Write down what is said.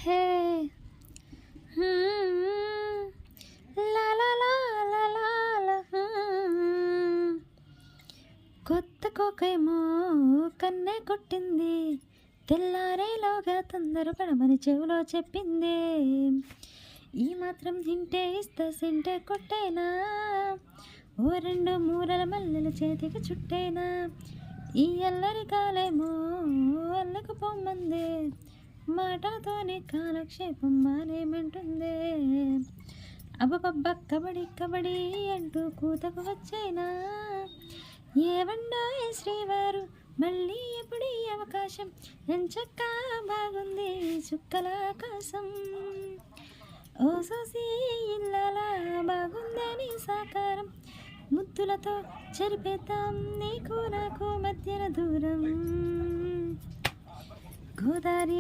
హే హ్మ్. లా లా లా లా లా లా కొత్త కోకేమో కన్నే కొట్టింది, తెల్లారేలోగా తొందరపడమని చెవిలో చెప్పింది. ఈ మాత్రం హింటే ఇస్తా సింటే కొట్టేనా, ఓ రెండు మూరల మల్లెల చేతికి చుట్టేనా. ఈ అల్లరి కాలేమో అల్లకు పొమ్మందే, మాటలతోనే కాలక్షేపం మానేమంటుందే. అబ్బబ్బబ్బ కబడి కబడి అంటూ కూతకు వచ్చేనా, ఏవండో ఏ శ్రీవారు మళ్ళీ ఎప్పుడు ఈ అవకాశం, ఎంచక్కా బాగుంది చుక్కల ఆకాశం. ఓ సోసి ఇల్లాల బాగుందని సాకారం, ముద్దులతో చెరిపేద్దాం నీకు నాకు మధ్యన దూరం. గోదారి